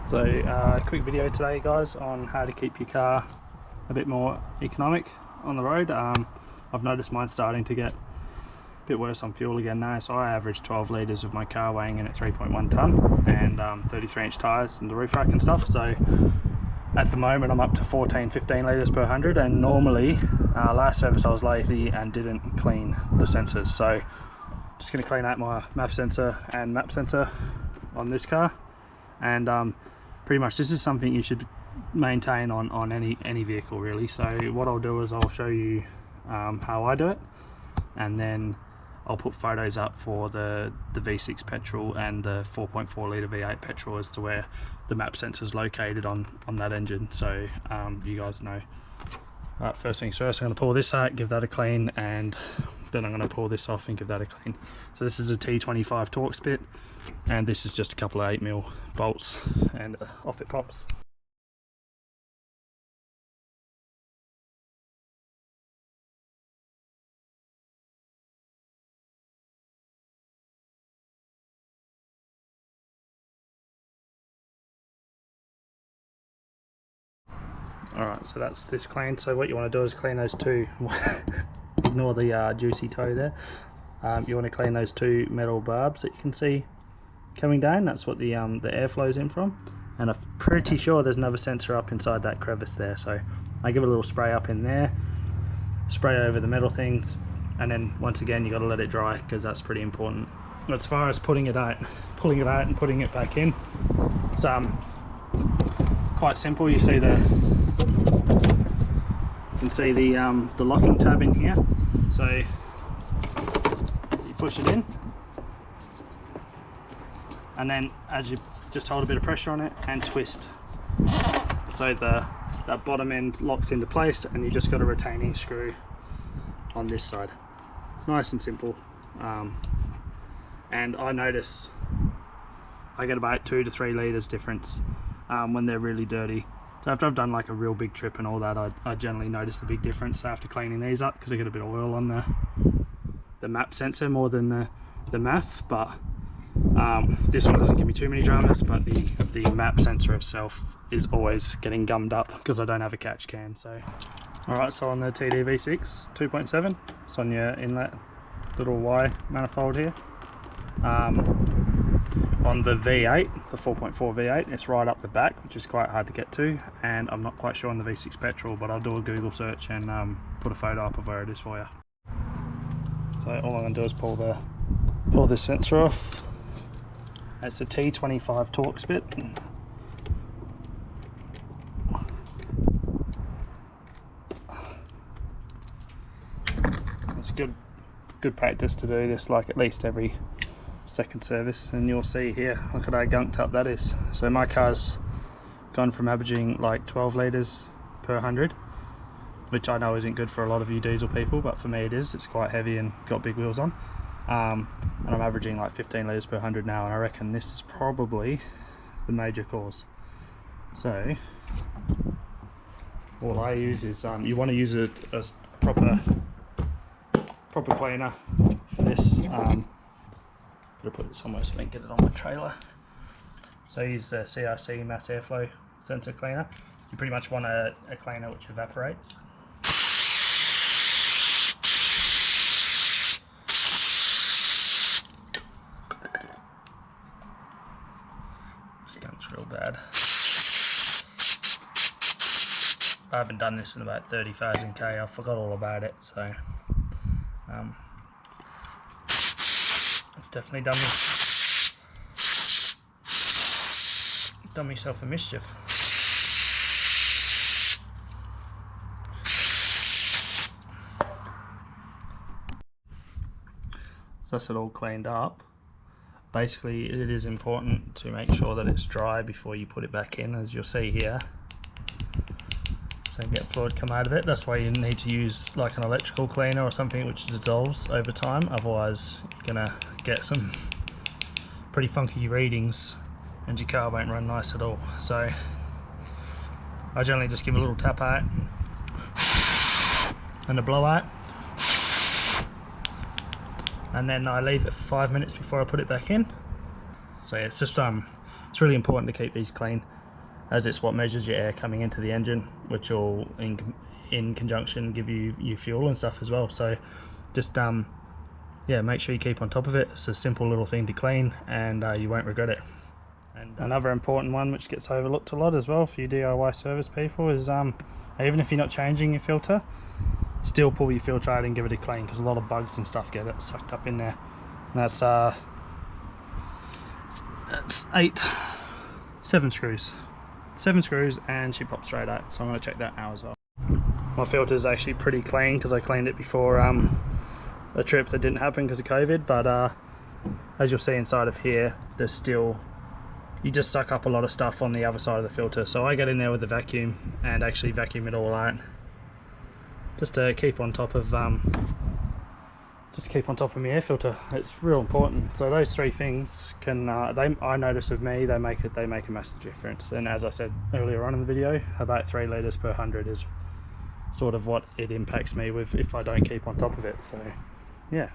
So quick video today guys on how to keep your car a bit more economic on the road. I've noticed mine starting to get a bit worse on fuel again now, so I average 12 litres of my car weighing in at 3.1 tonne and 33-inch tyres and the roof rack and stuff. So at the moment I'm up to 15 litres per 100, and normally last service I was lazy and didn't clean the sensors, so just going to clean out my MAF sensor and map sensor on this car. And pretty much this is something you should maintain on any vehicle really. So what I'll do is I'll show you how I do it, and then I'll put photos up for the V6 petrol and the 4.4 litre V8 petrol as to where the map sensor is located on that engine, so you guys know. Right, first things first, I'm going to pull this out, give that a clean, and then I'm going to pull this off and give that a clean. So this is a T25 Torx bit, and this is just a couple of 8mm bolts, and off it pops. Alright, so that's this clean. So what you want to do is clean those two, ignore the juicy toe there. You want to clean those two metal barbs that you can see coming down. That's what the air flows in from, and I'm pretty sure there's another sensor up inside that crevice there. So I give it a little spray up in there, spray over the metal things, and then once again you got to let it dry because that's pretty important. As far as pulling it out and putting it back in, it's quite simple. You see the locking tab in here, so you push it in, and then as you just hold a bit of pressure on it and twist, so that bottom end locks into place, and you just got a retaining screw on this side. It's nice and simple, and I notice I get about 2 to 3 litres difference when they're really dirty. So after I've done like a real big trip and all that, I generally notice the big difference after cleaning these up, because I get a bit of oil on the map sensor more than the MAF. But this one doesn't give me too many dramas, but the map sensor itself is always getting gummed up because I don't have a catch can. So alright, so on the TD-V6 2.7, it's on your inlet little Y manifold here. On the V8, the 4.4 V8, it's right up the back, which is quite hard to get to, and I'm not quite sure on the V6 petrol, but I'll do a Google search and put a photo up of where it is for you. So all I'm going to do is pull this sensor off. It's a T25 Torx bit. It's good practice to do this like at least every second service, and you'll see here, look at how gunked up that is. So my car's gone from averaging like 12 litres per 100, which I know isn't good for a lot of you diesel people, but for me it is. It's quite heavy and got big wheels on, and I'm averaging like 15 litres per 100 now, and I reckon this is probably the major cause. So all I use is you want to use a proper cleaner for this. I'll put it somewhere so I can get it on my trailer. So I use the CRC mass airflow sensor cleaner. You pretty much want a cleaner which evaporates. Stinks real bad. I haven't done this in about 30,000 K. I forgot all about it, so definitely done myself a mischief. So that's it all cleaned up. Basically it is important to make sure that it's dry before you put it back in, as you'll see here. So get fluid come out of it. That's why you need to use like an electrical cleaner or something which dissolves over time, otherwise you're gonna get some pretty funky readings and your car won't run nice at all. So I generally just give a little tap out and a blowout, and then I leave it for 5 minutes before I put it back in. So yeah, it's just it's really important to keep these clean. as it's what measures your air coming into the engine, which will in conjunction give you fuel and stuff as well. So just yeah, make sure you keep on top of it. It's a simple little thing to clean, and you won't regret it. And another important one which gets overlooked a lot as well for you DIY service people is even if you're not changing your filter, still pull your filter out and give it a clean, because a lot of bugs and stuff get it sucked up in there. And that's 7 screws, and she pops straight out. So I'm going to check that now as well. My filter is actually pretty clean because I cleaned it before a trip that didn't happen because of COVID, but as you'll see inside of here, there's still, you just suck up a lot of stuff on the other side of the filter. So I get in there with the vacuum and actually vacuum it all out, just to keep on top of my air filter. It's real important. So those 3 things can I notice with me, they make a massive difference. And as I said earlier on in the video, about 3 litres per 100 is sort of what it impacts me with if I don't keep on top of it. So yeah.